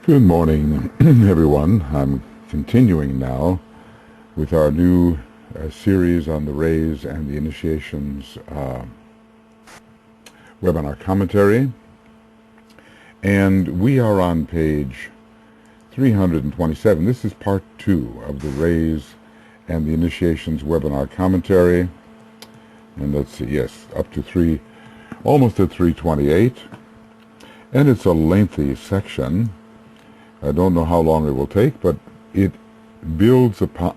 Good morning, everyone. I'm continuing now with our new series on the rays and the initiations webinar commentary. And we are on page 327. This is part 2 of the rays and the initiations webinar commentary. And let's see, yes, up to almost at 328. And it's a lengthy section. I don't know how long it will take, but it builds upon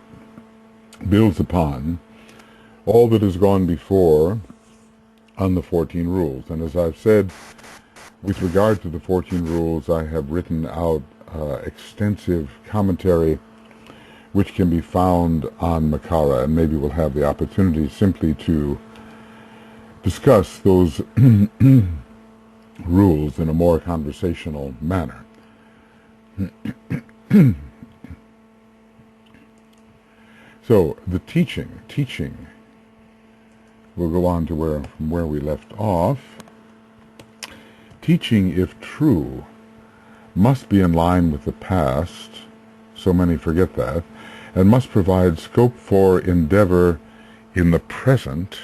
all that has gone before on the 14 rules. And as I've said, with regard to the 14 rules, I have written out extensive commentary which can be found on Makara, and maybe we'll have the opportunity simply to discuss those rules in a more conversational manner. So the teaching we'll go on to from where we left off. Teaching, if true, must be in line with the past, so many forget that, and must provide scope for endeavor in the present,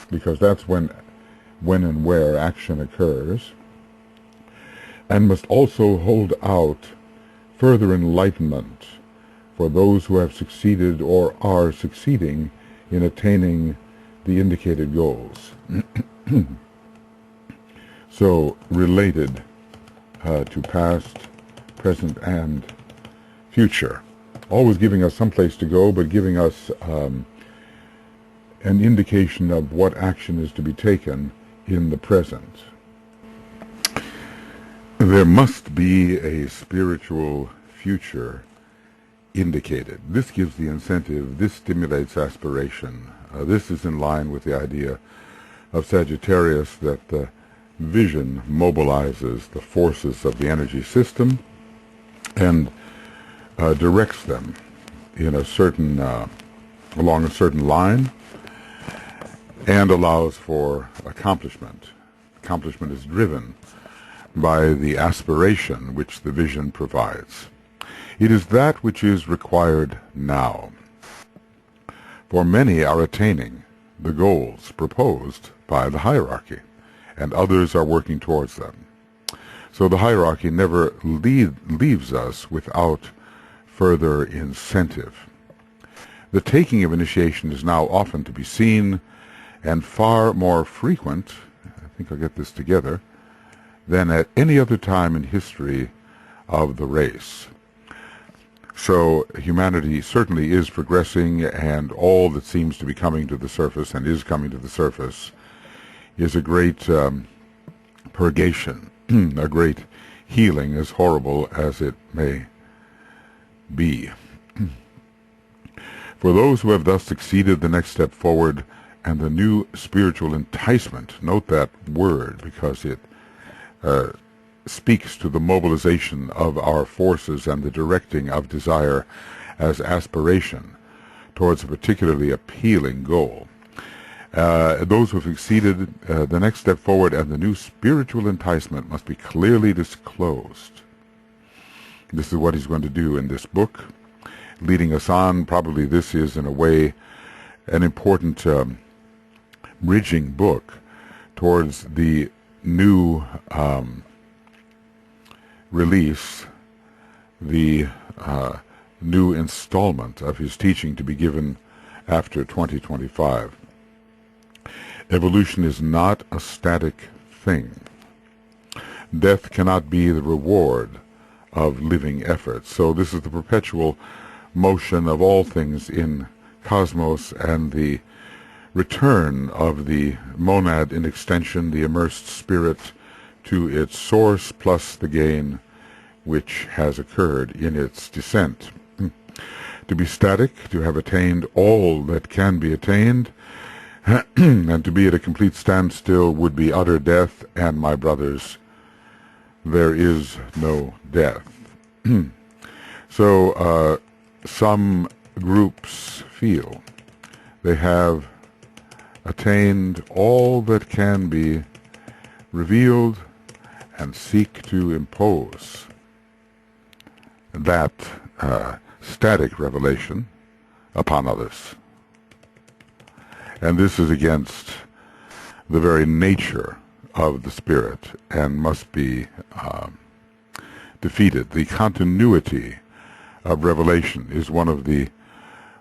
because that's when and where action occurs, and must also hold out further enlightenment for those who have succeeded or are succeeding in attaining the indicated goals. So related to past, present, and future. Always giving us some place to go, but giving us an indication of what action is to be taken in the present. There must be a spiritual future indicated. This gives the incentive, this stimulates aspiration. This is in line with the idea of Sagittarius that the vision mobilizes the forces of the energy system and directs them in a certain, along a certain line, and allows for accomplishment. Accomplishment is driven by the aspiration which the vision provides. It is that which is required now. For many are attaining the goals proposed by the hierarchy, and others are working towards them. So the hierarchy never leaves us without further incentive. The taking of initiation is now often to be seen, and far more frequent, I think I'll get this together, than at any other time in history of the race. So humanity certainly is progressing, and all that seems to be coming to the surface and is coming to the surface is a great purgation, a great healing, as horrible as it may be. For those who have thus succeeded, the next step forward and the new spiritual enticement, note that word because it speaks to the mobilization of our forces and the directing of desire as aspiration towards a particularly appealing goal. Those who have succeeded, the next step forward and the new spiritual enticement must be clearly disclosed. This is what he's going to do in this book, leading us on. Probably this is, in a way, an important bridging book towards the new release, the new installment of his teaching to be given after 2025. Evolution is not a static thing. Death cannot be the reward of living efforts. So this is the perpetual motion of all things in cosmos, and the return of the monad in extension, the immersed spirit, to its source, plus the gain which has occurred in its descent. To be static, to have attained all that can be attained, and to be at a complete standstill would be utter death, and my brothers, there is no death. So some groups feel they have attained all that can be revealed and seek to impose that static revelation upon others. And this is against the very nature of the Spirit and must be defeated. The continuity of revelation is one of the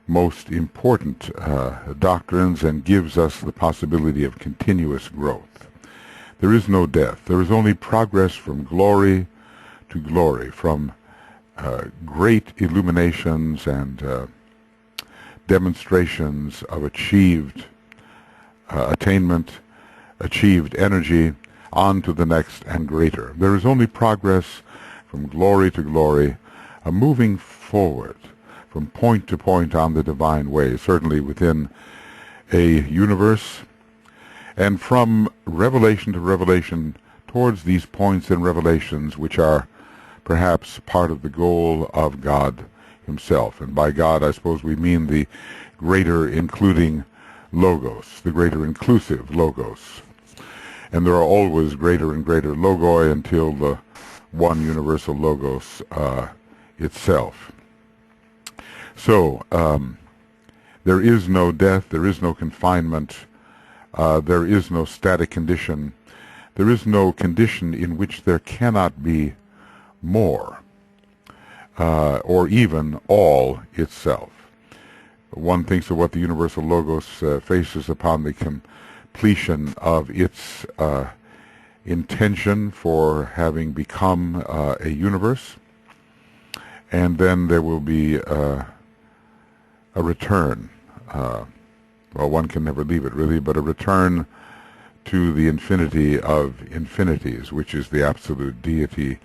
most important doctrines and gives us the possibility of continuous growth. There is no death. There is only progress from glory to glory, from great illuminations and demonstrations of achieved attainment, achieved energy, on to the next and greater. There is only progress from glory to glory, a moving forward from point to point on the divine way, certainly within a universe, and from revelation to revelation towards these points and revelations which are perhaps part of the goal of God himself. And by God, I suppose we mean the greater including logos, the greater inclusive logos. And there are always greater and greater logoi until the one universal logos itself. So there is no death, there is no confinement, there is no static condition, there is no condition in which there cannot be more, or even all itself. One thinks of what the universal logos faces upon the completion of its intention for having become a universe, and then there will be a return. Well, one can never leave it really, but a return to the infinity of infinities, which is the absolute deity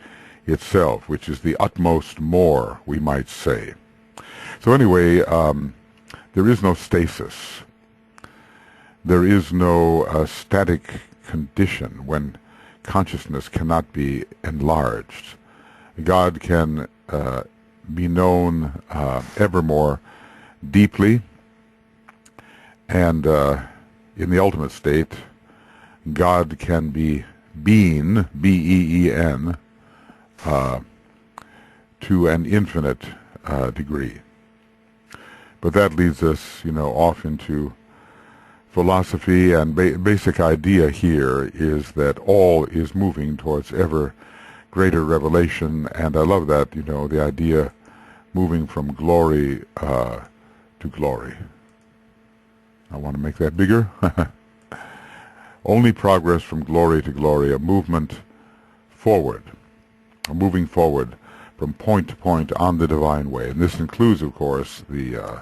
itself, which is the utmost more, we might say. So anyway, there is no stasis. There is no static condition when consciousness cannot be enlarged. God can be known ever more deeply, and in the ultimate state, God can be been, B-E-E-N, to an infinite degree. But that leads us, off into philosophy, and basic idea here is that all is moving towards ever greater revelation, and I love that, the idea moving from glory to glory. I want to make that bigger. Only progress from glory to glory, a movement forward, a moving forward from point to point on the divine way. And this includes, of course, the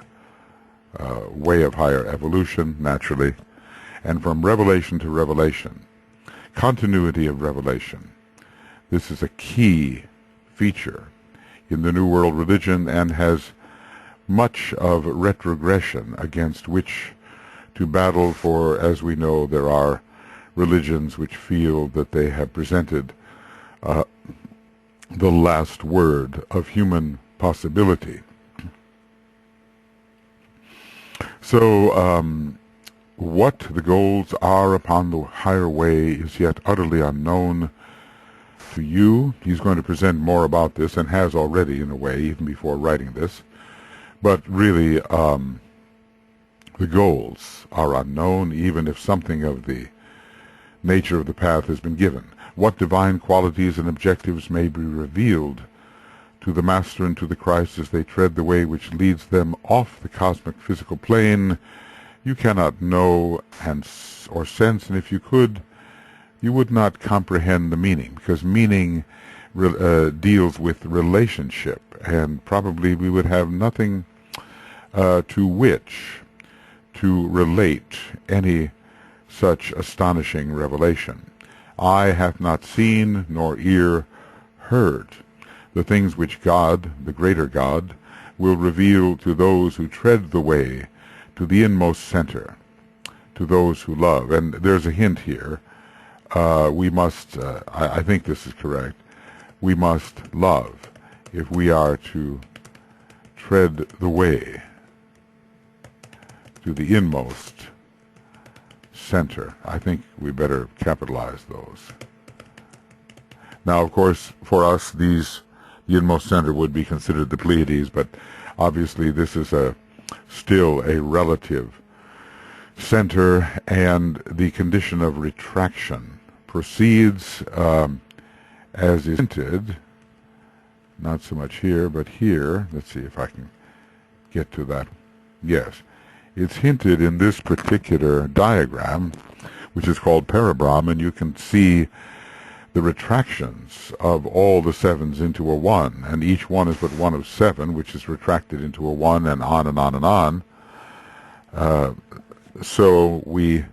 way of higher evolution, naturally, and from revelation to revelation, continuity of revelation. This is a key feature in the New World religion and has much of retrogression against which to battle, for, as we know, there are religions which feel that they have presented the last word of human possibility. So what the goals are upon the higher way is yet utterly unknown to you. He's going to present more about this, and has already in a way, even before writing this. But really, the goals are unknown, even if something of the nature of the path has been given. What divine qualities and objectives may be revealed to the Master and to the Christ as they tread the way which leads them off the cosmic physical plane, you cannot know or sense, and if you could, you would not comprehend the meaning, because meaning deals with relationship, and probably we would have nothing to which to relate any such astonishing revelation. Eye hath not seen, nor ear heard, the things which God, the greater God, will reveal to those who tread the way to the inmost center, to those who love. And there's a hint here. We must, I think this is correct, we must love if we are to tread the way to the inmost center. I think we better capitalize those. Now, of course, for us, these The inmost center would be considered the Pleiades, but obviously this is still a relative center, and the condition of retraction proceeds as is hinted, not so much here, but here. Let's see if I can get to that. Yes, it's hinted in this particular diagram, which is called Parabrahm, and you can see the retractions of all the sevens into a one, and each one is but one of seven, which is retracted into a one, and on and on and on. So we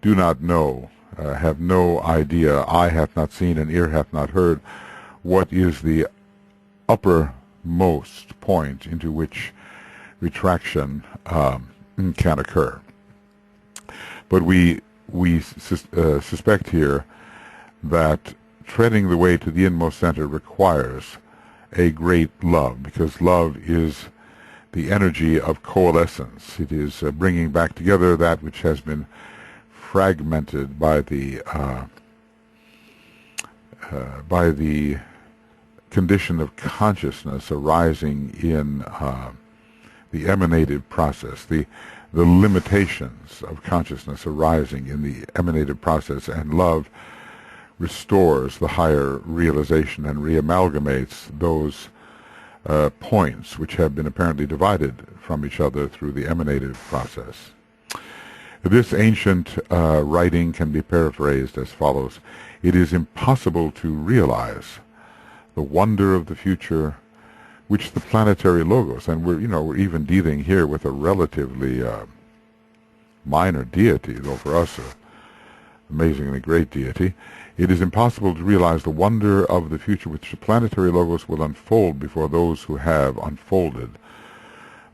do not know, have no idea, eye hath not seen and ear hath not heard, what is the uppermost point into which retraction can occur. But we suspect here that treading the way to the inmost center requires a great love, because love is the energy of coalescence. It is bringing back together that which has been fragmented by the condition of consciousness arising in the emanative process, the limitations of consciousness arising in the emanative process, and love restores the higher realization and reamalgamates those points which have been apparently divided from each other through the emanative process. This ancient writing can be paraphrased as follows: it is impossible to realize the wonder of the future which the planetary logos, and we're even dealing here with a relatively minor deity, though for us an amazingly great deity. It is impossible to realize the wonder of the future which the planetary logos will unfold before those who have unfolded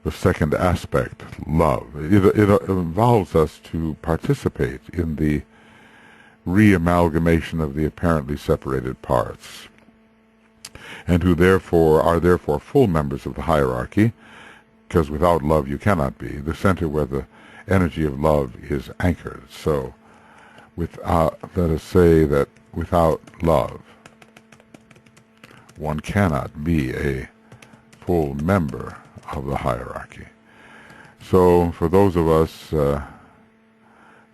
the second aspect, love. It involves us to participate in the reamalgamation of the apparently separated parts, and who are therefore full members of the hierarchy, because without love you cannot be the center where the energy of love is anchored. So let us say that without love, one cannot be a full member of the hierarchy. So for those of us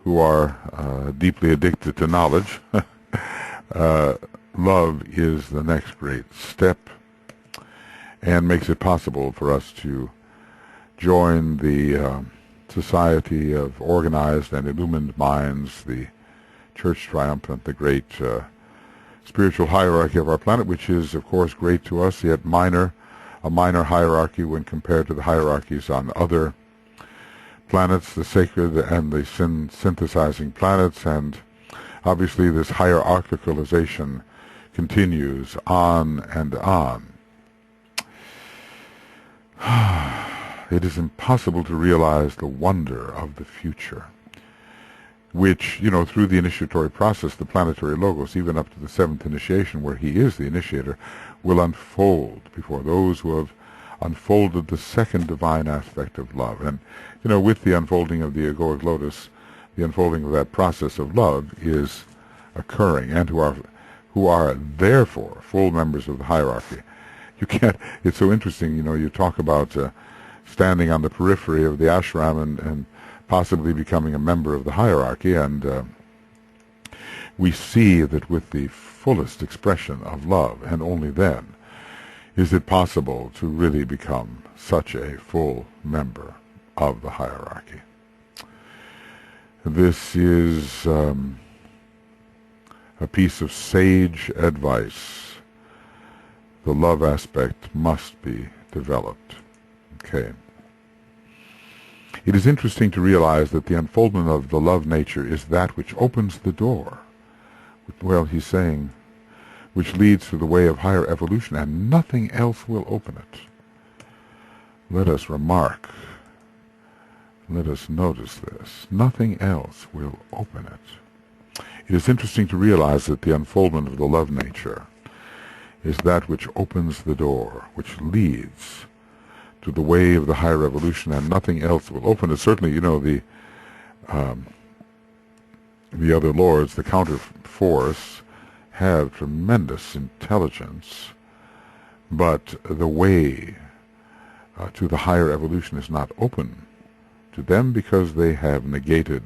who are deeply addicted to knowledge, love is the next great step, and makes it possible for us to join the society of organized and illumined minds, the Church Triumphant, the great spiritual hierarchy of our planet, which is, of course, great to us, yet a minor hierarchy when compared to the hierarchies on other planets, the sacred and the synthesizing planets. And obviously this hierarchicalization continues on and on. It is impossible to realize the wonder of the future, which, through the initiatory process, the planetary logos, even up to the seventh initiation, where he is the initiator, will unfold before those who have unfolded the second divine aspect of love. And, with the unfolding of the egoic lotus, the unfolding of that process of love is occurring, and who are therefore full members of the hierarchy. It's so interesting, you talk about standing on the periphery of the ashram and possibly becoming a member of the hierarchy, and we see that with the fullest expression of love, and only then, is it possible to really become such a full member of the hierarchy. This is a piece of sage advice. The love aspect must be developed. Okay. It is interesting to realize that the unfoldment of the love nature is that which opens the door. Well, he's saying, which leads to the way of higher evolution, and nothing else will open it. Let us remark, let us notice this. Nothing else will open it. It is interesting to realize that the unfoldment of the love nature is that which opens the door, which leads to the way of the higher evolution, and nothing else will open it. Certainly, the other lords, the counter force, have tremendous intelligence, but the way to the higher evolution is not open to them because they have negated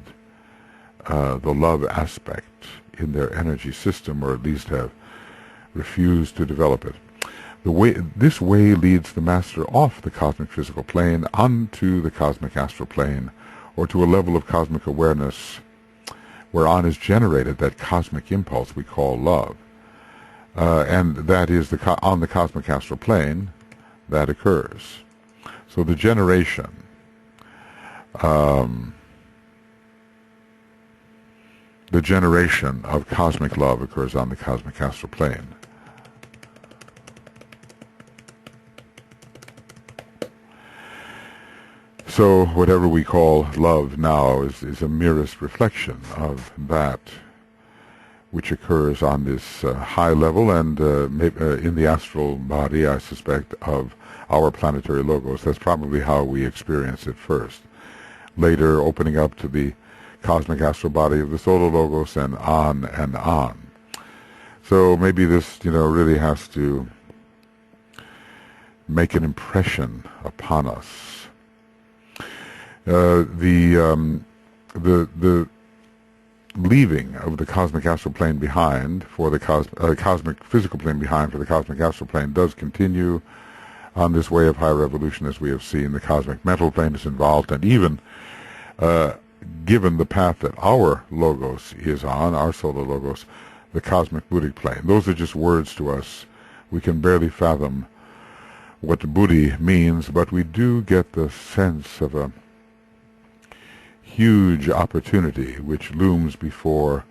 the love aspect in their energy system, or at least have refused to develop it. This way leads the master off the cosmic physical plane onto the cosmic astral plane, or to a level of cosmic awareness whereon is generated that cosmic impulse we call love. And that is on the cosmic astral plane that occurs. So the generation of cosmic love occurs on the cosmic astral plane. So whatever we call love now is a merest reflection of that which occurs on this high level, and in the astral body, I suspect, of our planetary logos. That's probably how we experience it first. Later, opening up to the cosmic astral body of the solar logos, and on and on. So maybe this, really has to make an impression upon us. The leaving of the cosmic astral plane behind for the cosmic physical plane behind for the cosmic astral plane does continue on this way of higher evolution, as we have seen. The cosmic mental plane is involved, and even given the path that our logos is on, our solar logos, the cosmic buddhic plane. Those are just words to us. We can barely fathom what buddhi means, but we do get the sense of a huge opportunity which looms before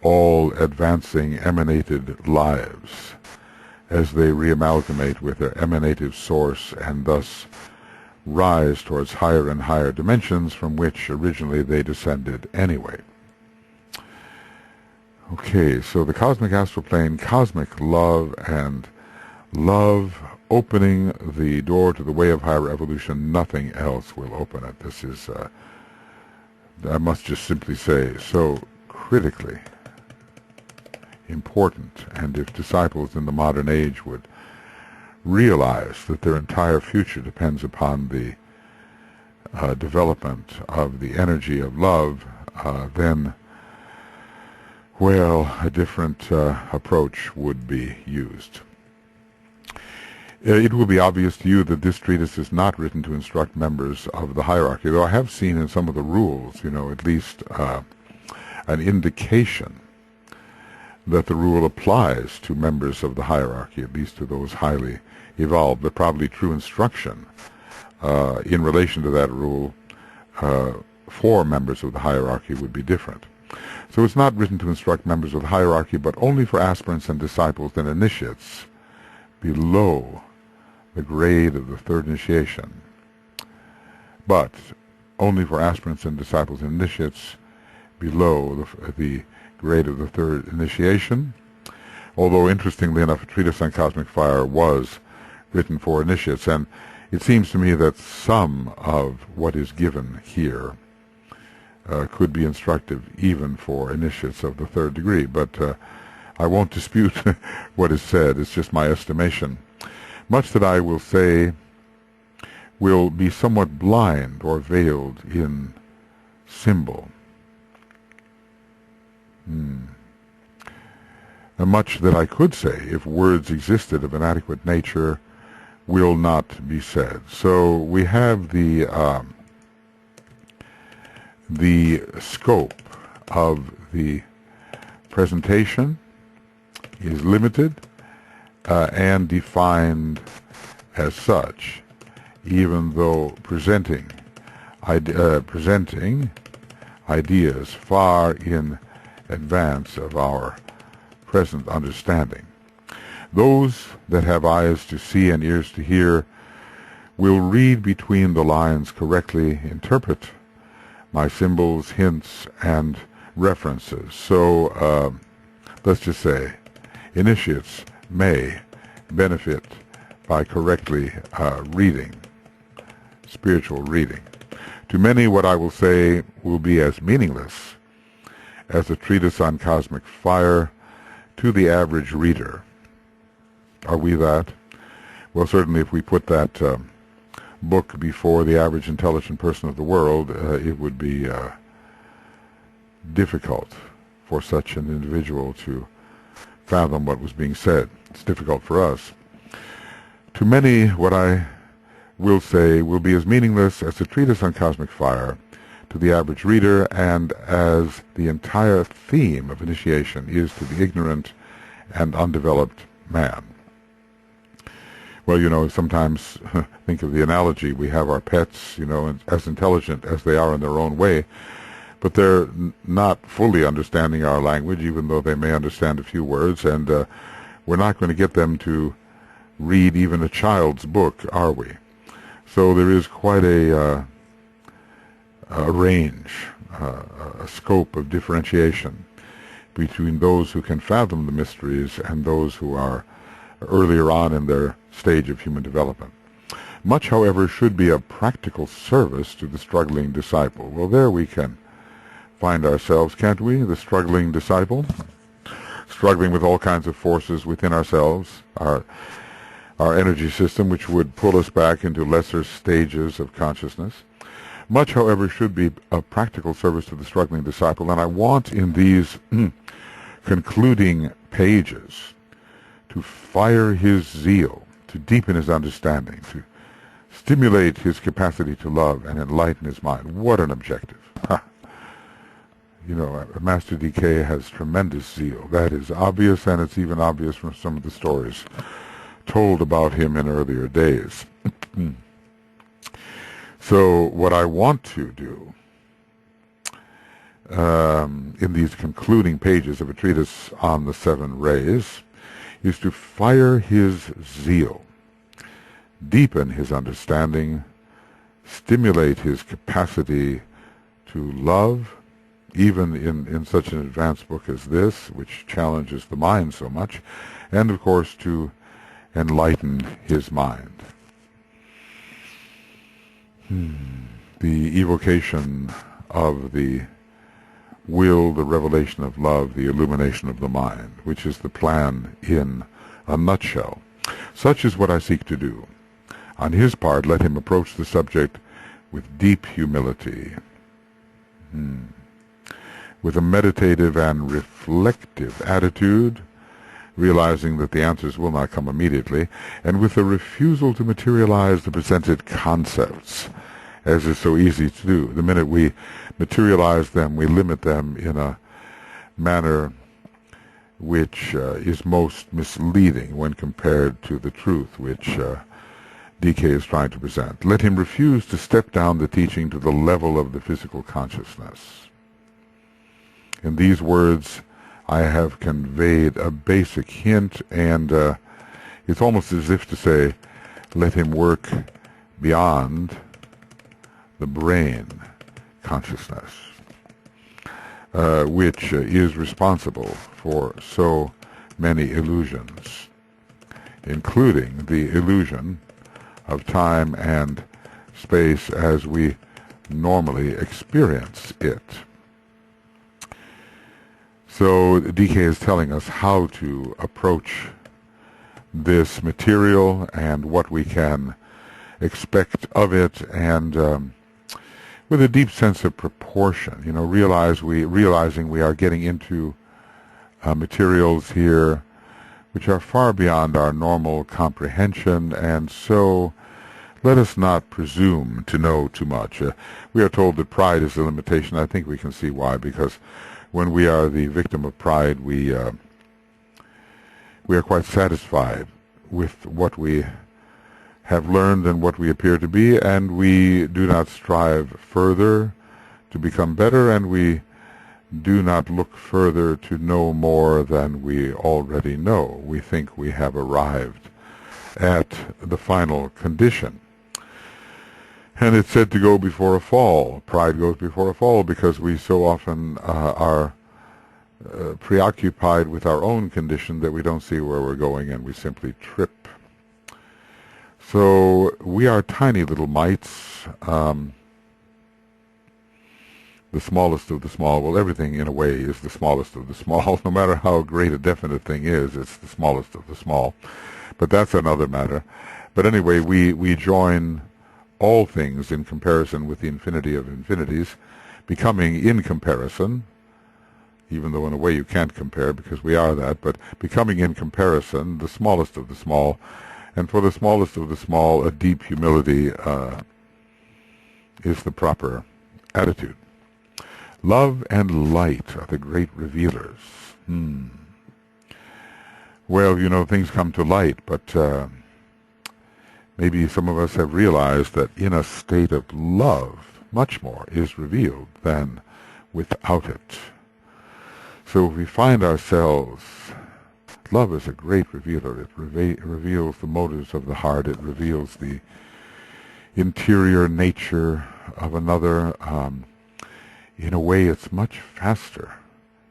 all advancing emanated lives as they reamalgamate with their emanative source and thus rise towards higher and higher dimensions from which originally they descended anyway. Okay, so the cosmic astral plane, cosmic love, and love opening the door to the way of higher evolution. Nothing else will open it. This is I must just simply say, so critically important. And if disciples in the modern age would realize that their entire future depends upon the development of the energy of love, then, well, a different approach would be used. It will be obvious to you that this treatise is not written to instruct members of the hierarchy, though I have seen in some of the rules, at least an indication that the rule applies to members of the hierarchy, at least to those highly evolved, but probably true instruction in relation to that rule for members of the hierarchy would be different. So it's not written to instruct members of the hierarchy, but only for aspirants and disciples and initiates below the grade of the third initiation, but only for aspirants and disciples and initiates below the grade of the third initiation, although interestingly enough a treatise on cosmic fire was written for initiates, and it seems to me that some of what is given here could be instructive even for initiates of the third degree, but I won't dispute what is said. It's just my estimation. Much that I will say will be somewhat blind or veiled in symbol. And much that I could say, if words existed of an adequate nature, will not be said. So we have the scope of the presentation is limited and defined as such, even though presenting ideas far in advance of our present understanding. Those that have eyes to see and ears to hear will read between the lines correctly, interpret my symbols, hints, and references. So let's just say initiates may benefit by correctly reading, spiritual reading. To many, what I will say will be as meaningless as a treatise on cosmic fire to the average reader. Are we that? Well, certainly if we put that book before the average intelligent person of the world, it would be difficult for such an individual to fathom what was being said. It's difficult for us. To many, what I will say will be as meaningless as the treatise on cosmic fire to the average reader, and as the entire theme of initiation is to the ignorant and undeveloped man. Well, you know, sometimes think of the analogy, we have our pets, you know, as intelligent as they are in their own way, but they're not fully understanding our language, even though they may understand a few words, and we're not going to get them to read even a child's book, are we? So there is quite a range, a scope of differentiation between those who can fathom the mysteries and those who are earlier on in their stage of human development. Much, however, should be a practical service to the struggling disciple. Well, there we can find ourselves, can't we? The struggling disciple, struggling with all kinds of forces within ourselves, our energy system, which would pull us back into lesser stages of consciousness. Much, however, should be a practical service to the struggling disciple, and I want in these concluding pages to fire his zeal, to deepen his understanding, to stimulate his capacity to love and enlighten his mind. What an objective. You know, Master DK has tremendous zeal. That is obvious, and it's even obvious from some of the stories told about him in earlier days. So what I want to do in these concluding pages of a treatise on the seven rays is to fire his zeal, deepen his understanding, stimulate his capacity to love, even in such an advanced book as this, which challenges the mind so much, and of course to enlighten his mind. The evocation of the will, the revelation of love, the illumination of the mind, which is the plan in a nutshell. Such is what I seek to do. On his part, let him approach the subject with deep humility, with a meditative and reflective attitude, realizing that the answers will not come immediately, and with a refusal to materialize the presented concepts, as is so easy to do. The minute we materialize them, we limit them in a manner which is most misleading when compared to the truth which DK is trying to present. Let him refuse to step down the teaching to the level of the physical consciousness. In these words, I have conveyed a basic hint, and it's almost as if to say, let him work beyond the brain consciousness, which is responsible for so many illusions, including the illusion of time and space as we normally experience it. So DK is telling us how to approach this material and what we can expect of it, and with a deep sense of proportion. You know, realizing we are getting into materials here which are far beyond our normal comprehension, and so let us not presume to know too much. We are told that pride is a limitation. I think we can see why, because when we are the victim of pride, we are quite satisfied with what we have learned and what we appear to be, and we do not strive further to become better, and we do not look further to know more than we already know. We think we have arrived at the final condition. And it's said to go before a fall. Pride goes before a fall because we so often are preoccupied with our own condition that we don't see where we're going, and we simply trip. So we are tiny little mites, the smallest of the small. Well, everything in a way is the smallest of the small. No matter how great a definite thing is, it's the smallest of the small. But that's another matter. But anyway, we join all things in comparison with the infinity of infinities, becoming in comparison, even though in a way you can't compare because we are that, but becoming in comparison the smallest of the small, and for the smallest of the small, a deep humility is the proper attitude. Love and light are the great revealers. Well, you know, things come to light, but maybe some of us have realized that in a state of love, much more is revealed than without it. So if we find ourselves, love is a great revealer. It reveals the motives of the heart. It reveals the interior nature of another. In a way, it's much faster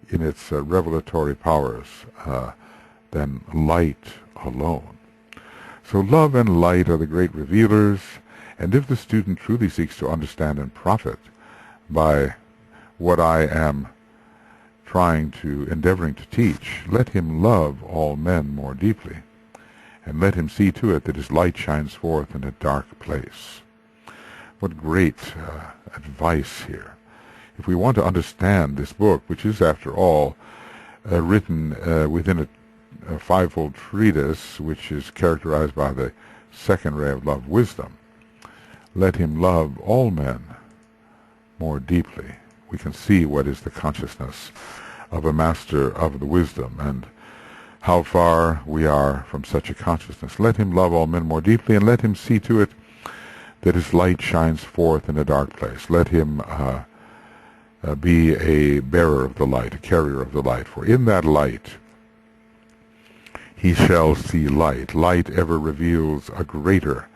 in its revelatory powers than light alone. So love and light are the great revealers, and if the student truly seeks to understand and profit by what I am endeavoring to teach, let him love all men more deeply, and let him see to it that his light shines forth in a dark place. What great advice here. If we want to understand this book, which is, after all, written within a fivefold treatise, which is characterized by the second ray of love, wisdom, let him love all men more deeply. We can see what is the consciousness of a master of the wisdom and how far we are from such a consciousness. Let him love all men more deeply, and let him see to it that his light shines forth in a dark place. Let him be a bearer of the light, a carrier of the light, for in that light he shall see light. Light ever reveals a greater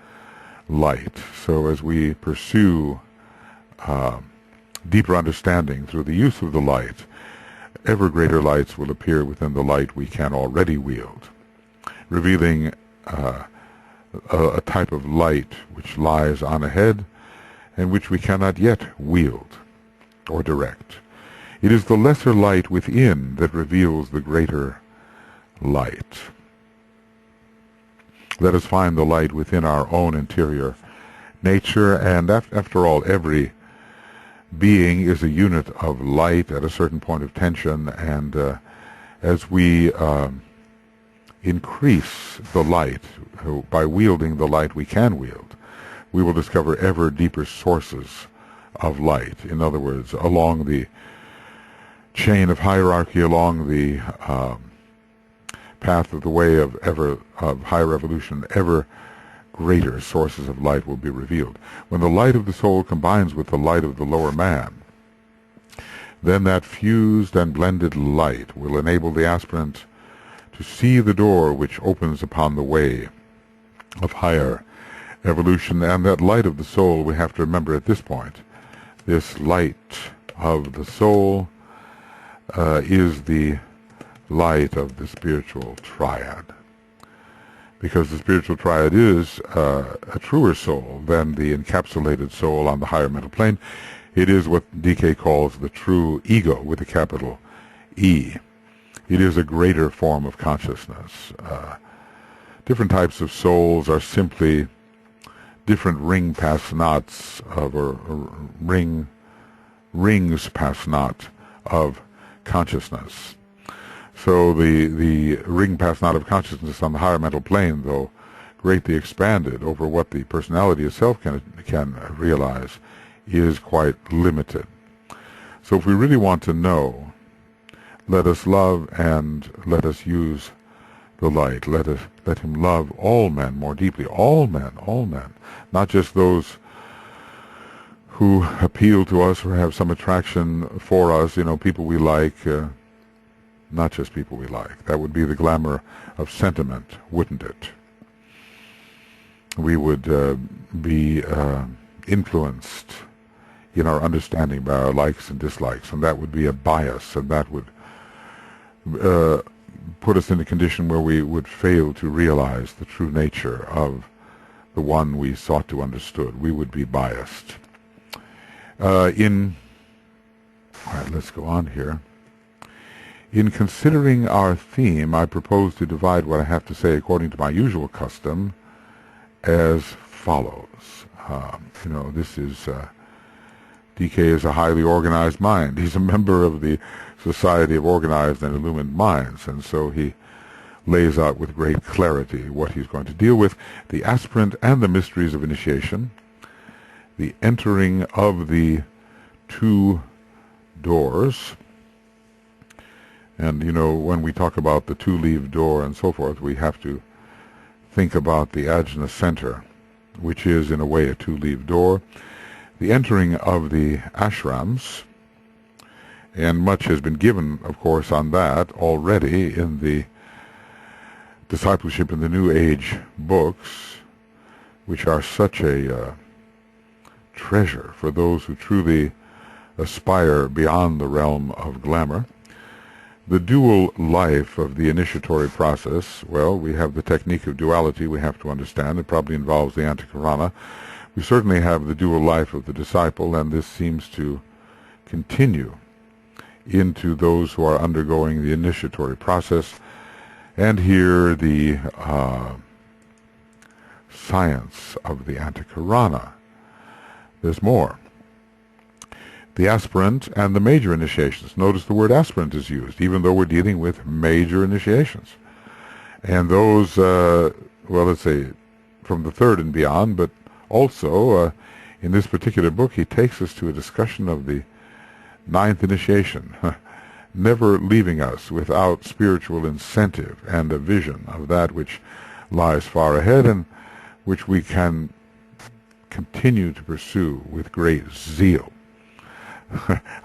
light. So as we pursue deeper understanding through the use of the light, ever greater lights will appear within the light we can already wield, revealing a type of light which lies on ahead and which we cannot yet wield or direct. It is the lesser light within that reveals the greater light. Let us find the light within our own interior nature, and after all, every being is a unit of light at a certain point of tension, and as we increase the light, by wielding the light we can wield, we will discover ever deeper sources of light. In other words, along the chain of hierarchy, along the path of the way of higher evolution, ever greater sources of light will be revealed. When the light of the soul combines with the light of the lower man, then that fused and blended light will enable the aspirant to see the door which opens upon the way of higher evolution. And that light of the soul, we have to remember at this point, this light of the soul is the light of the spiritual triad, because the spiritual triad is a truer soul than the encapsulated soul on the higher mental plane. It is what DK calls the true ego with a capital E. It is a greater form of consciousness. Different types of souls are simply different ring pass knots of, or rings pass knot of consciousness. So the ring pass knot of consciousness on the higher mental plane, though greatly expanded over what the personality itself can realize, is quite limited. So if we really want to know, let us love and let us use the light. Let him love all men more deeply. All men, not just those who appeal to us or have some attraction for us, people we like, not just people we like. That would be the glamour of sentiment, wouldn't it? We would be influenced in our understanding by our likes and dislikes, and that would be a bias, and that would put us in a condition where we would fail to realize the true nature of the one we sought to understood. We would be biased. All right, let's go on here. In considering our theme, I propose to divide what I have to say according to my usual custom as follows. This is DK is a highly organized mind. He's a member of the Society of Organized and Illumined Minds, and so he lays out with great clarity what he's going to deal with: the aspirant and the mysteries of initiation, the entering of the two doors. And, when we talk about the two-leaf door and so forth, we have to think about the ajna center, which is, in a way, a two-leaf door. The entering of the ashrams, and much has been given, of course, on that already in the Discipleship in the New Age books, which are such a treasure for those who truly aspire beyond the realm of glamour. The dual life of the initiatory process, well, we have the technique of duality we have to understand. It probably involves the antikarana. We certainly have the dual life of the disciple, and this seems to continue into those who are undergoing the initiatory process. And here the science of the antikarana. There's more. The aspirant and the major initiations. Notice the word aspirant is used, even though we're dealing with major initiations. And those, let's say, from the third and beyond, but also in this particular book he takes us to a discussion of the ninth initiation, never leaving us without spiritual incentive and a vision of that which lies far ahead and which we can continue to pursue with great zeal.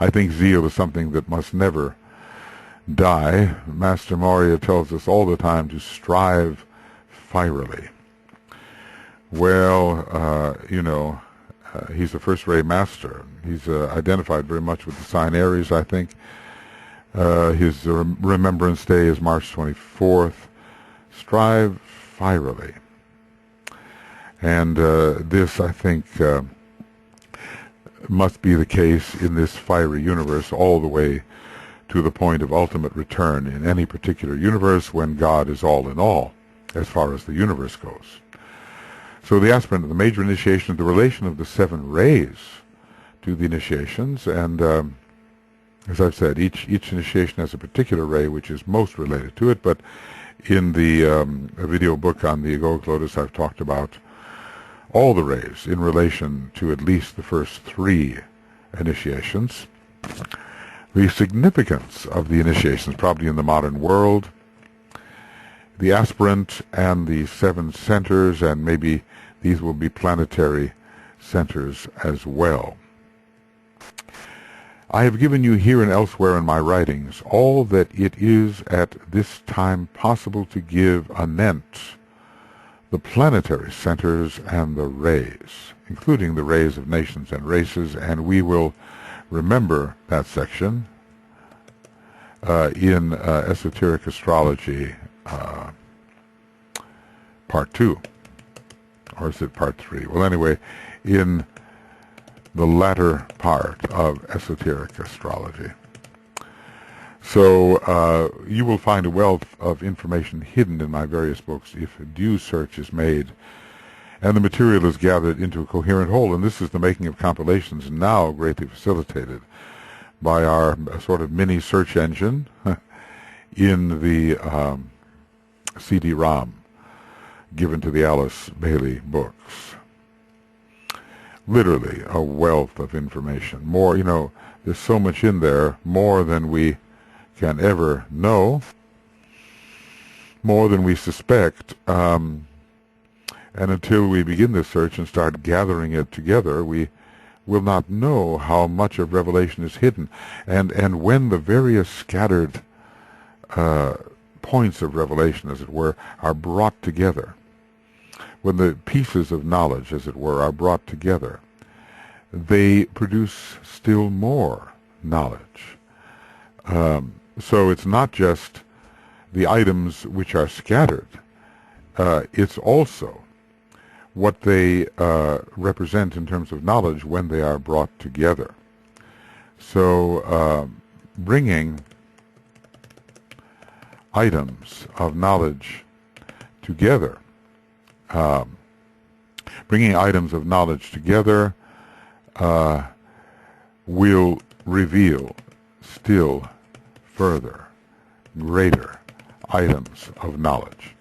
I think zeal is something that must never die. Master Maurya tells us all the time to strive fierily. Well, he's a first-ray master. He's identified very much with the sign Aries, I think. His remembrance day is March 24th. Strive fierily. And this, I think, must be the case in this fiery universe all the way to the point of ultimate return in any particular universe when God is all in all, as far as the universe goes. So the aspirant of the major initiation, the relation of the 7 rays to the initiations, and as I've said, each initiation has a particular ray which is most related to it, but in the video book on the egoic lotus I've talked about all the rays in relation to at least the first 3 initiations. The significance of the initiations, probably in the modern world, the aspirant and the 7 centers, and maybe these will be planetary centers as well. I have given you here and elsewhere in my writings all that it is at this time possible to give anent the planetary centers and the rays, including the rays of nations and races, and we will remember that section in Esoteric Astrology Part 2. Or is it Part 3? Well, anyway, in the latter part of Esoteric Astrology. So you will find a wealth of information hidden in my various books if due search is made and the material is gathered into a coherent whole. And this is the making of compilations, now greatly facilitated by our sort of mini search engine in the CD-ROM given to the Alice Bailey books. Literally a wealth of information. More, there's so much in there, more than we can ever know, more than we suspect, and until we begin this search and start gathering it together, we will not know how much of revelation is hidden. And when the various scattered points of revelation, as it were, are brought together, when the pieces of knowledge, as it were, are brought together, they produce still more knowledge. So it's not just the items which are scattered, it's also what they represent in terms of knowledge when they are brought together. So bringing items of knowledge together Bringing items of knowledge together will reveal still further, greater items of knowledge.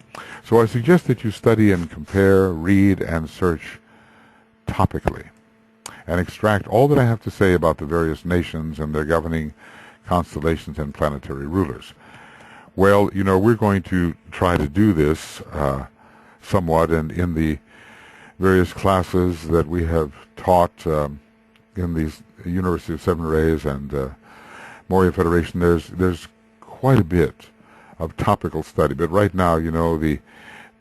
So I suggest that you study and compare, read and search topically, and extract all that I have to say about the various nations and their governing constellations and planetary rulers. Well, we're going to try to do this somewhat, and in the various classes that we have taught in the University of Seven Rays and Moria Federation, there's quite a bit of topical study. But right now,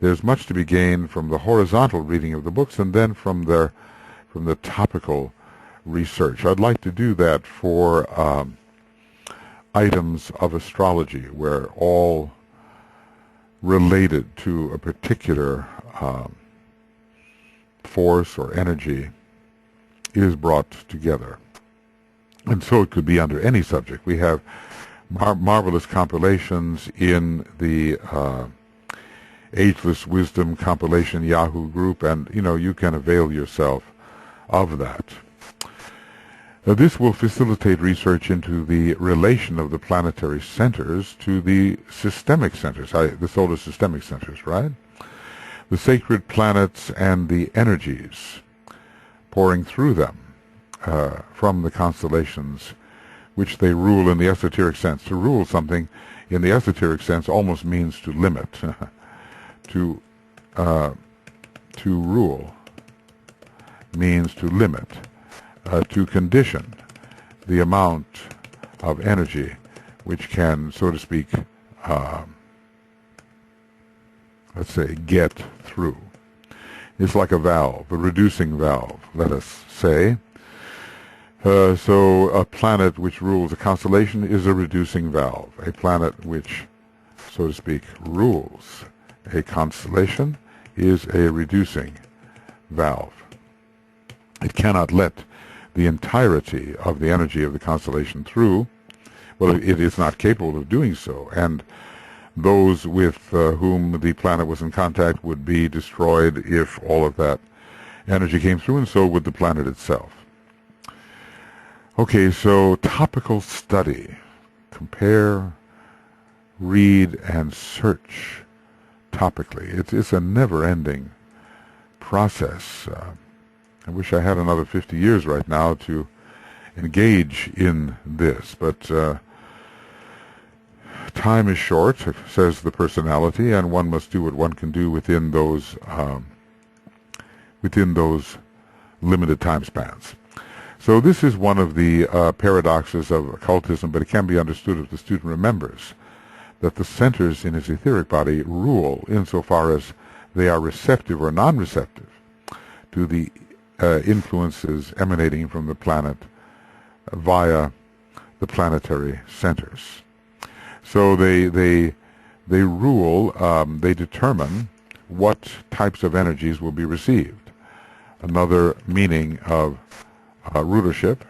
there's much to be gained from the horizontal reading of the books and then from the topical research. I'd like to do that for items of astrology where all related to a particular force or energy is brought together. And so it could be under any subject. We have marvelous compilations in the Ageless Wisdom compilation Yahoo group, and you can avail yourself of that. This will facilitate research into the relation of the planetary centers to the systemic centers, the solar systemic centers, right? The sacred planets and the energies pouring through them from the constellations which they rule in the esoteric sense. To rule something in the esoteric sense almost means to limit. To rule means to limit, to condition the amount of energy which can, so to speak, let's say, get through. It's like a valve, a reducing valve, let us say. So a planet which rules a constellation is a reducing valve. A planet which, so to speak, rules a constellation is a reducing valve. It cannot let the entirety of the energy of the constellation through. Well, it is not capable of doing so, and those with whom the planet was in contact would be destroyed if all of that energy came through, and so would the planet itself. Okay, so topical study. Compare, read, and search topically. It's a never-ending process. I wish I had another 50 years right now to engage in this, but time is short, says the personality, and one must do what one can do within those limited time spans. So this is one of the paradoxes of occultism, but it can be understood if the student remembers that the centers in his etheric body rule insofar as they are receptive or non-receptive to the influences emanating from the planet via the planetary centers. So they rule, they determine what types of energies will be received. Another meaning of rulership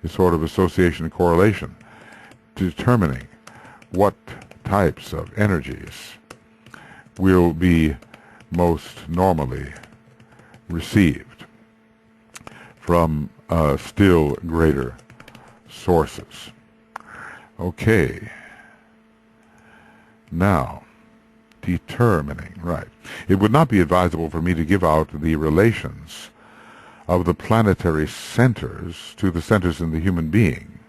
is sort of association and correlation, determining what types of energies will be most normally received from still greater sources. Okay. Now, determining, right. It would not be advisable for me to give out the relations of the planetary centers to the centers in the human being.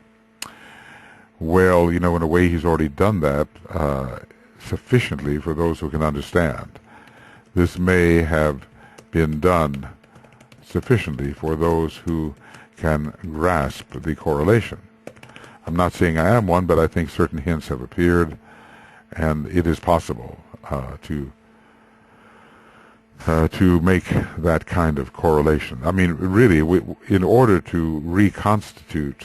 Well, in a way he's already done that sufficiently for those who can understand. This may have been done sufficiently for those who can grasp the correlation. I'm not saying I am one, but I think certain hints have appeared, and it is possible to make that kind of correlation. I mean, really, in order to reconstitute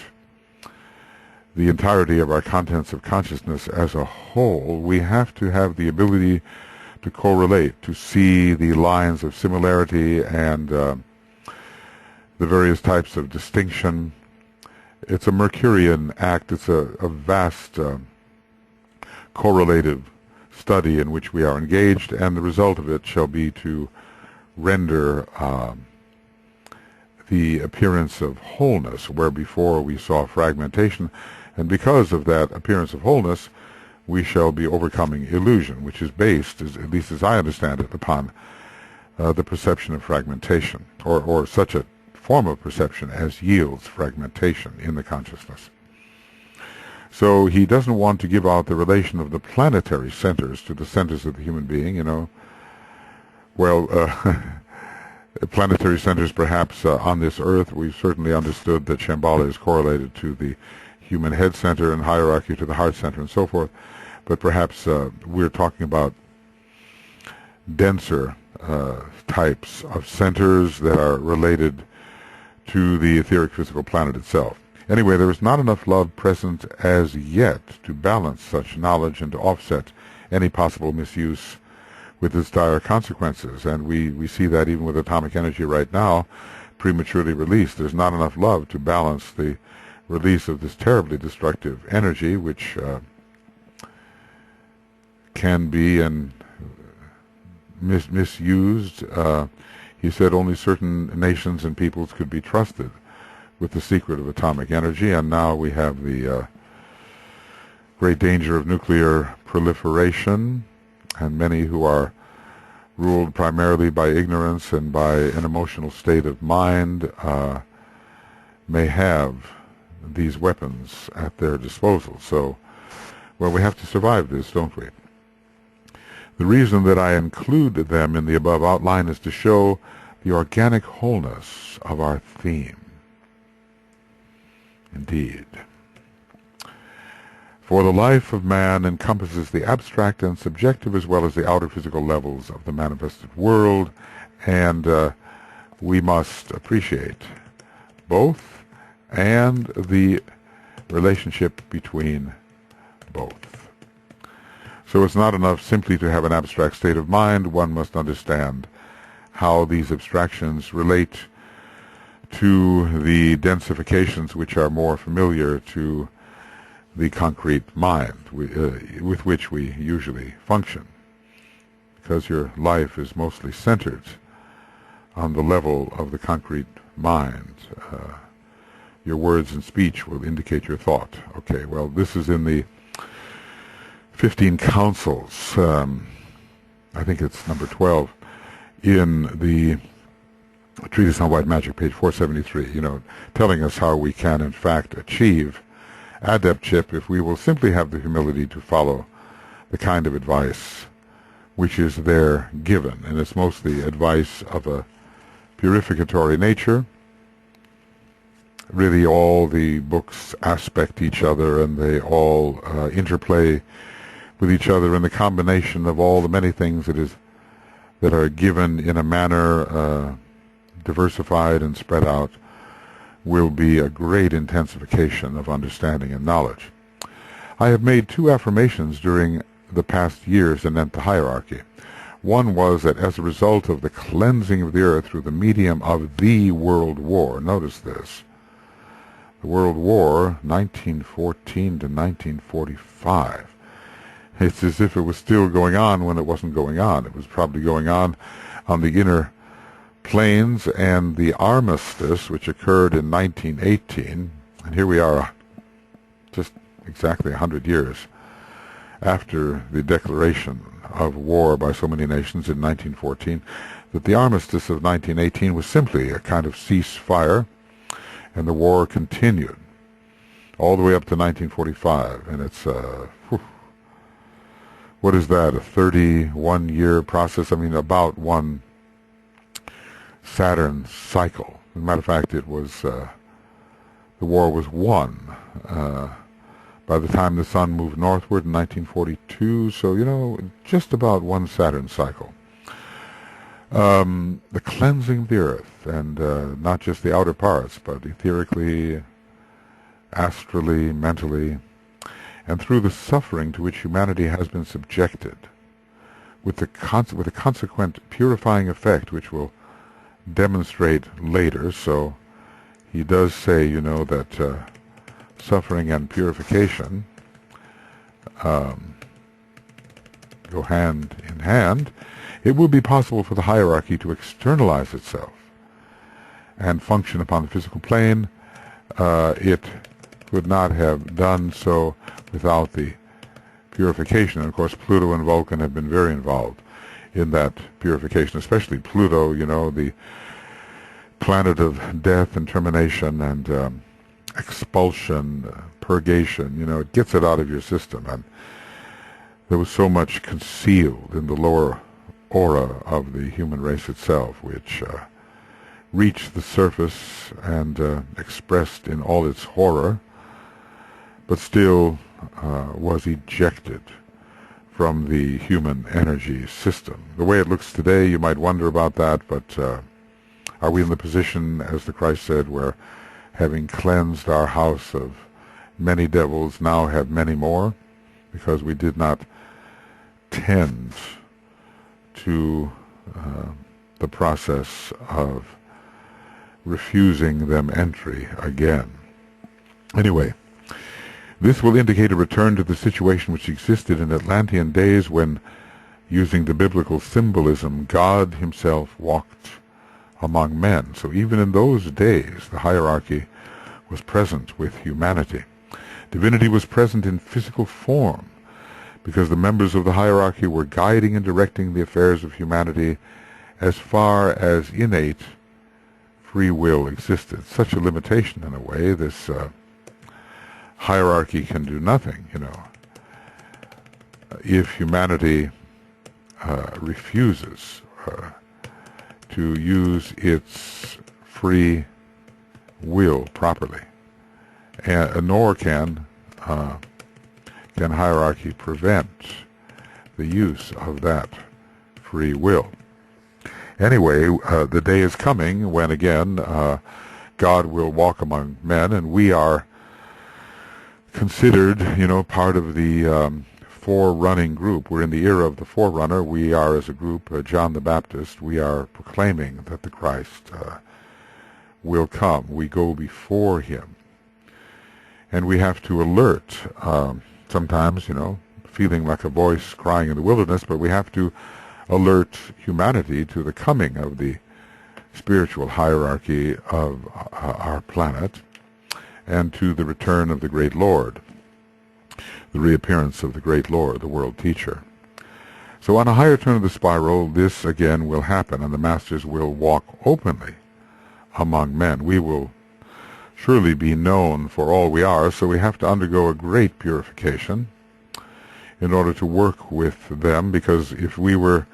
the entirety of our contents of consciousness as a whole, we have to have the ability to correlate, to see the lines of similarity and the various types of distinction. It's a Mercurian act. It's a vast correlative study in which we are engaged, and the result of it shall be to render the appearance of wholeness where before we saw fragmentation, and because of that appearance of wholeness we shall be overcoming illusion, which is based, at least as I understand it, upon the perception of fragmentation, or such a form of perception as yields fragmentation in the consciousness. So he doesn't want to give out the relation of the planetary centers to the centers of the human being, you know. Well, planetary centers perhaps on this earth, we've certainly understood that Shambhala is correlated to the human head center and hierarchy to the heart center and so forth, but perhaps we're talking about denser types of centers that are related to the etheric physical planet itself. Anyway, there is not enough love present as yet to balance such knowledge and to offset any possible misuse with its dire consequences. And we see that even with atomic energy right now, prematurely released. There's not enough love to balance the release of this terribly destructive energy, which can be misused. He said only certain nations and peoples could be trusted with the secret of atomic energy, and now we have the great danger of nuclear proliferation, and many who are ruled primarily by ignorance and by an emotional state of mind may have these weapons at their disposal. So, well, we have to survive this, don't we? The reason that I include them in the above outline is to show the organic wholeness of our theme. Indeed. For the life of man encompasses the abstract and subjective as well as the outer physical levels of the manifested world, and we must appreciate both and the relationship between both. So it's not enough simply to have an abstract state of mind. One must understand how these abstractions relate to the densifications which are more familiar to the concrete mind with which we usually function, because your life is mostly centered on the level of the concrete mind. Your words and speech will indicate your thought. Okay, well, this is in the 15 counsels, I think it's number 12, in the Treatise on White Magic, page 473, you know, telling us how we can, in fact, achieve adeptship if we will simply have the humility to follow the kind of advice which is there given. And it's mostly advice of a purificatory nature. Really, all the books aspect each other, and they all interplay with each other, and the combination of all the many things that are given in a manner diversified and spread out will be a great intensification of understanding and knowledge. I have made two affirmations during the past years anent the hierarchy. One was that as a result of the cleansing of the earth through the medium of the World War, notice this, the World War, 1914 to 1945, it's as if it was still going on when it wasn't going on. It was probably going on the inner planes, and the armistice, which occurred in 1918, and here we are just exactly 100 years after the declaration of war by so many nations in 1914, that the armistice of 1918 was simply a kind of ceasefire, and the war continued all the way up to 1945, and it's what is that, a 31-year process? I mean, about one Saturn cycle. As a matter of fact, it was the war was won by the time the sun moved northward in 1942. So, you know, just about one Saturn cycle. The cleansing of the earth, and not just the outer parts, but etherically, astrally, mentally, and through the suffering to which humanity has been subjected, with the consequent purifying effect which will demonstrate later. So he does say, you know, that suffering and purification go hand in hand, it will be possible for the hierarchy to externalize itself and function upon the physical plane. It could not have done so without the purification. And of course, Pluto and Vulcan have been very involved in that purification, especially Pluto, the planet of death and termination and expulsion, purgation. It gets it out of your system. And there was so much concealed in the lower aura of the human race itself, which reached the surface and expressed in all its horror, but still was ejected from the human energy system. The way it looks today, you might wonder about that, but are we in the position, as the Christ said, where having cleansed our house of many devils, now have many more, because we did not tend to the process of refusing them entry again. Anyway, this will indicate a return to the situation which existed in Atlantean days when, using the biblical symbolism, God himself walked among men. So even in those days, the hierarchy was present with humanity. Divinity was present in physical form, because the members of the hierarchy were guiding and directing the affairs of humanity as far as innate free will existed. Such a limitation, in a way. This hierarchy can do nothing, if humanity refuses to use its free will properly. Nor can hierarchy prevent the use of that free will. Anyway, the day is coming when again God will walk among men, and we are considered, part of the forerunning group. We're in the era of the forerunner. We are, as a group, John the Baptist, we are proclaiming that the Christ will come. We go before him. And we have to alert, sometimes, feeling like a voice crying in the wilderness, but we have to alert humanity to the coming of the spiritual hierarchy of our planet and to the return of the great Lord, the reappearance of the great Lord, the world teacher. So on a higher turn of the spiral, this again will happen, and the masters will walk openly among men. We will surely be known for all we are, so we have to undergo a great purification in order to work with them, because if we were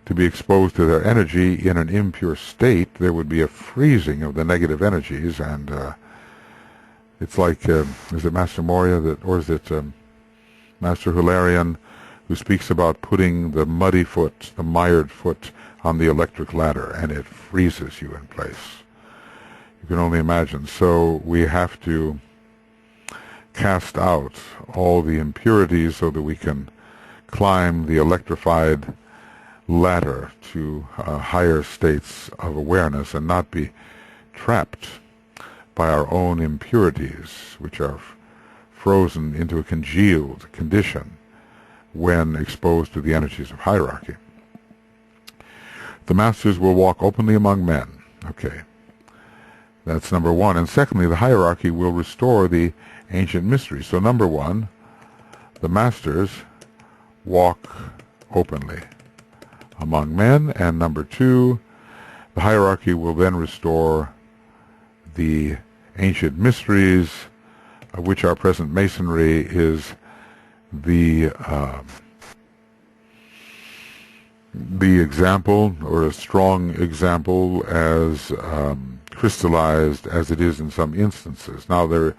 to be exposed to their energy in an impure state, there would be a freezing of the negative energies, and it's like, is it Master Moria, or is it Master Hilarion, who speaks about putting the muddy foot, the mired foot, on the electric ladder, and it freezes you in place. You can only imagine. So we have to cast out all the impurities so that we can climb the electrified ladder to higher states of awareness and not be trapped by our own impurities, which are frozen into a congealed condition when exposed to the energies of hierarchy. The masters will walk openly among men. Okay. That's number one. And secondly, the hierarchy will restore the ancient mysteries. So number one, the masters walk openly among men. And number two, the hierarchy will then restore the ancient mysteries, of which our present Masonry is the example, or a strong example, as crystallized as it is in some instances. Now there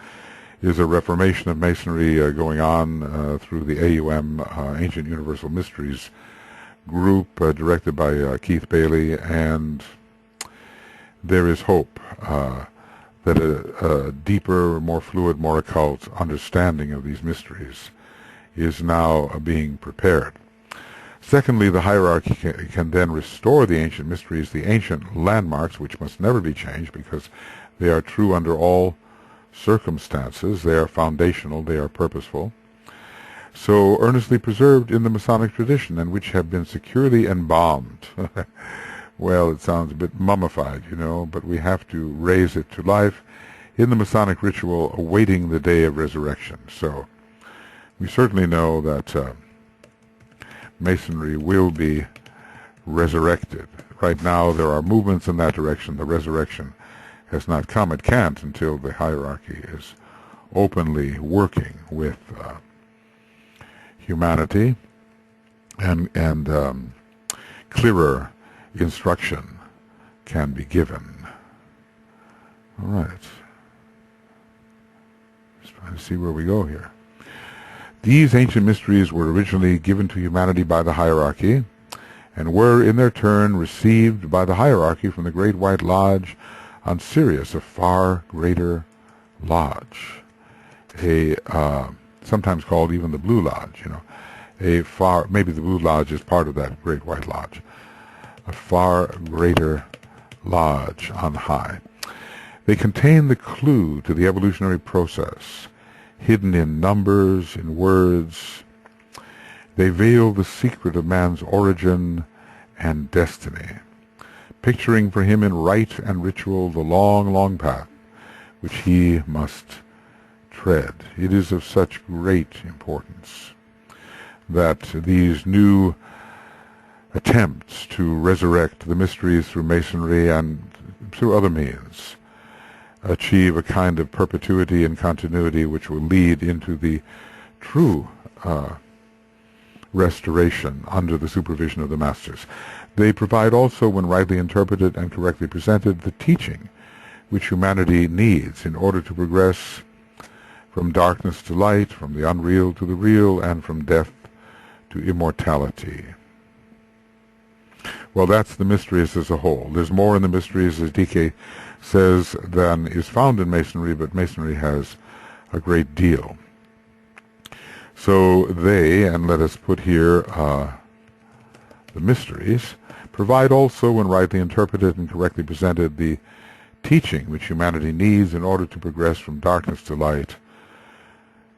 is a reformation of Masonry going on through the AUM, Ancient Universal Mysteries group, directed by Keith Bailey, and there is hope that a deeper, more fluid, more occult understanding of these mysteries is now being prepared. Secondly, the hierarchy can then restore the ancient mysteries, the ancient landmarks, which must never be changed because they are true under all circumstances. They are foundational, they are purposeful. so earnestly preserved in the Masonic tradition and which have been securely embalmed. Well, it sounds a bit mummified, but we have to raise it to life in the Masonic ritual awaiting the day of resurrection. So we certainly know that Masonry will be resurrected. Right now there are movements in that direction. The resurrection has not come. It can't until the hierarchy is openly working with humanity and clearer instruction can be given. All right. Just trying to see where we go here. These ancient mysteries were originally given to humanity by the hierarchy and were in their turn received by the hierarchy from the Great White Lodge on Sirius, a far greater lodge, sometimes called even the Blue Lodge, maybe the Blue Lodge is part of that Great White Lodge, a far greater lodge on high. They contain the clue to the evolutionary process, hidden in numbers, in words. They veil the secret of man's origin and destiny, picturing for him in rite and ritual the long, long path which he must tread. It is of such great importance that these new attempts to resurrect the mysteries through Masonry and through other means achieve a kind of perpetuity and continuity which will lead into the true restoration under the supervision of the masters. They provide also, when rightly interpreted and correctly presented, the teaching which humanity needs in order to progress from darkness to light, from the unreal to the real, and from death to immortality. Well, that's the mysteries as a whole. There's more in the mysteries, as DK says, than is found in Masonry, but Masonry has a great deal. So they, and let us put here the mysteries, provide also, when rightly interpreted and correctly presented, the teaching which humanity needs in order to progress from darkness to light,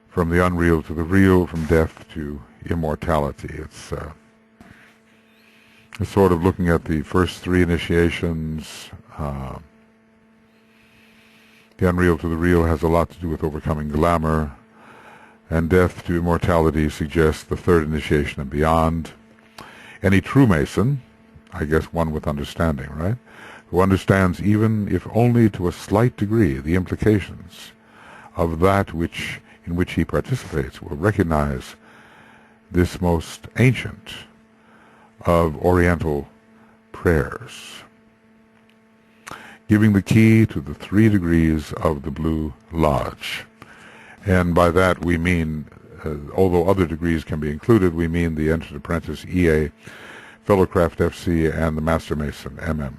from the unreal to the real, from death to immortality. It's sort of looking at the first three initiations. The unreal to the real has a lot to do with overcoming glamour, and death to immortality suggests the third initiation and beyond. Any true Mason, I guess one with understanding, right, who understands, even if only to a slight degree, the implications of that in which he participates, will recognize this most ancient of Oriental prayers, giving the key to the 3 degrees of the Blue Lodge. And by that we mean, although other degrees can be included, we mean the Entered Apprentice EA, Fellowcraft FC, and the Master Mason MM.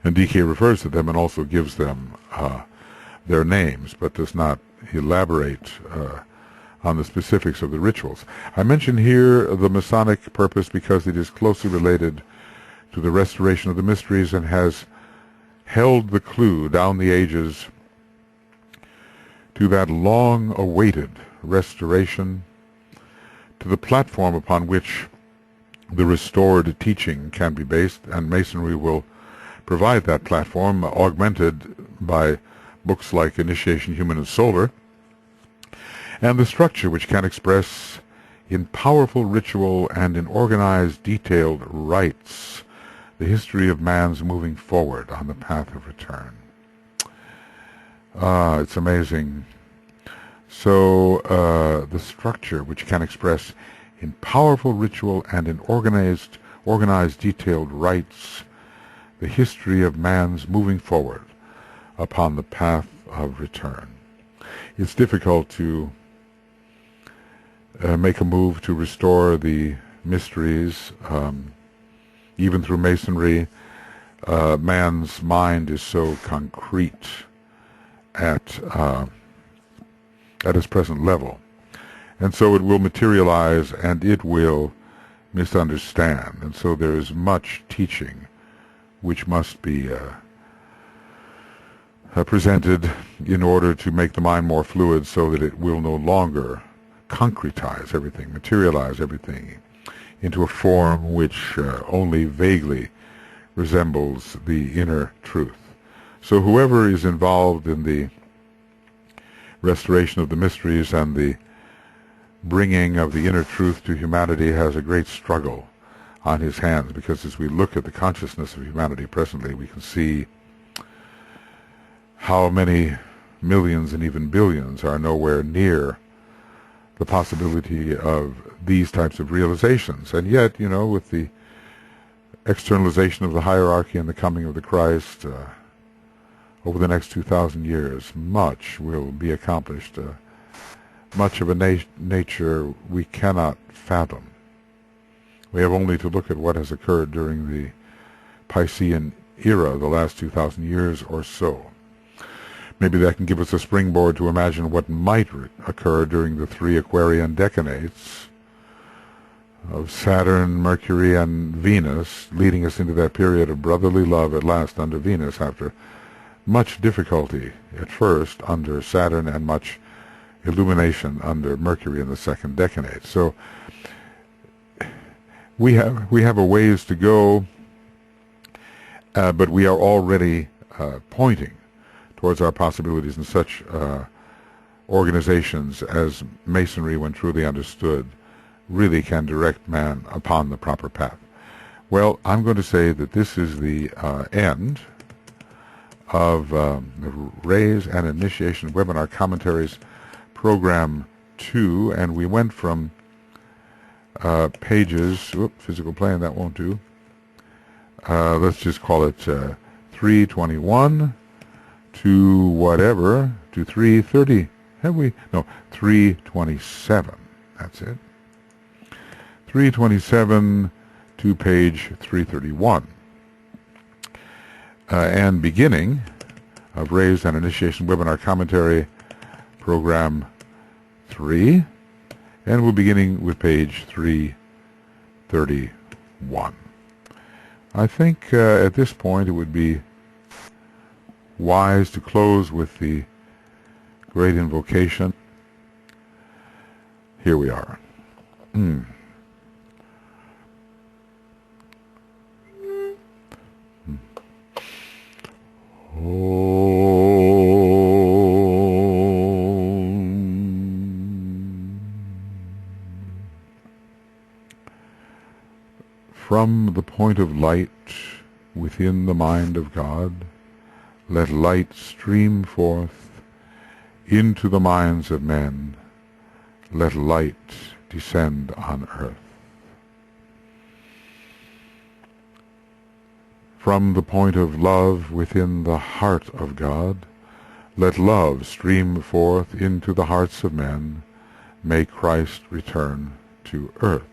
And DK refers to them and also gives them their names, but does not elaborate on the specifics of the rituals. I mention here the Masonic purpose because it is closely related to the restoration of the mysteries and has held the clue down the ages to that long-awaited restoration, to the platform upon which the restored teaching can be based, and Masonry will provide that platform, augmented by books like Initiation Human and Solar, and the structure which can express in powerful ritual and in organized, detailed rites the history of man's moving forward on the path of return. It's amazing. So the structure which can express in powerful ritual and in organized, detailed rites the history of man's moving forward upon the path of return. It's difficult to make a move to restore the mysteries. Even through Masonry, man's mind is so concrete at its present level. And so it will materialize and it will misunderstand. And so there is much teaching which must be presented in order to make the mind more fluid so that it will no longer concretize everything, materialize everything into a form which only vaguely resembles the inner truth. So whoever is involved in the restoration of the mysteries and the bringing of the inner truth to humanity has a great struggle on his hands, because as we look at the consciousness of humanity presently, we can see how many millions and even billions are nowhere near the possibility of these types of realizations. And yet, with the externalization of the hierarchy and the coming of the Christ, over the next 2,000 years, much will be accomplished, much of a nature we cannot fathom. We have only to look at what has occurred during the Piscean era, the last 2,000 years or so. Maybe that can give us a springboard to imagine what might occur during the 3 Aquarian decanates of Saturn, Mercury, and Venus, leading us into that period of brotherly love at last under Venus, after much difficulty at first under Saturn and much illumination under Mercury in the 2nd decade. So we have a ways to go, but we are already pointing towards our possibilities in such organizations as Masonry, when truly understood, really can direct man upon the proper path. Well, I'm going to say that this is the end of the Raise and Initiation Webinar Commentaries Program 2, and we went from pages, physical plane, that won't do. Let's just call it 321 to whatever, to 330. Have we? No, 327. That's it. 327 to page 331. And beginning of Raised and Initiation Webinar Commentary Program 3. And we're beginning with page 331. I think at this point it would be wise to close with the great invocation. Here we are. From the point of light within the mind of God, let light stream forth into the minds of men. Let light descend on earth. From the point of love within the heart of God, let love stream forth into the hearts of men. May Christ return to earth.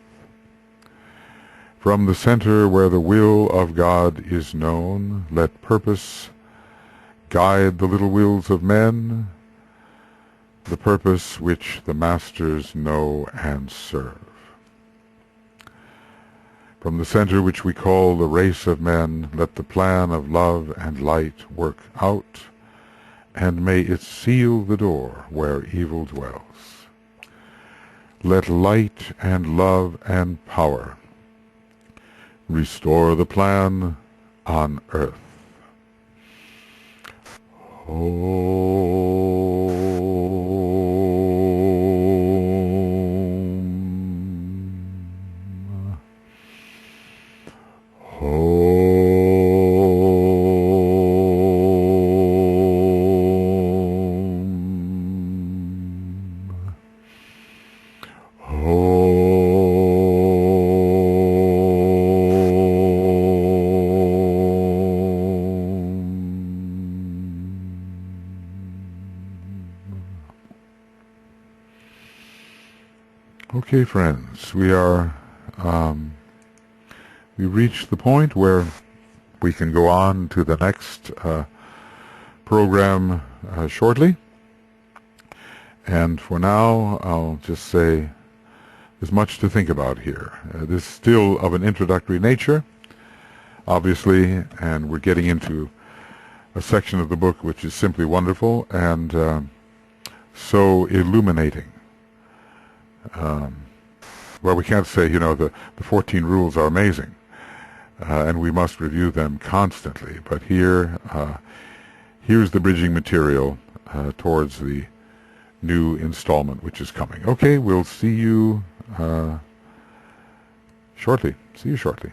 From the center where the will of God is known, let purpose guide the little wills of men, the purpose which the masters know and serve. From the center which we call the race of men, let the plan of love and light work out, and may it seal the door where evil dwells. Let light and love and power restore the plan on earth. Okay, friends, we reached the point where we can go on to the next program shortly. And for now, I'll just say there's much to think about here. This is still of an introductory nature, obviously, and we're getting into a section of the book which is simply wonderful and so illuminating. Well, we can't say, the 14 rules are amazing, and we must review them constantly. But here's the bridging material towards the new installment which is coming. Okay, we'll see you shortly. See you shortly.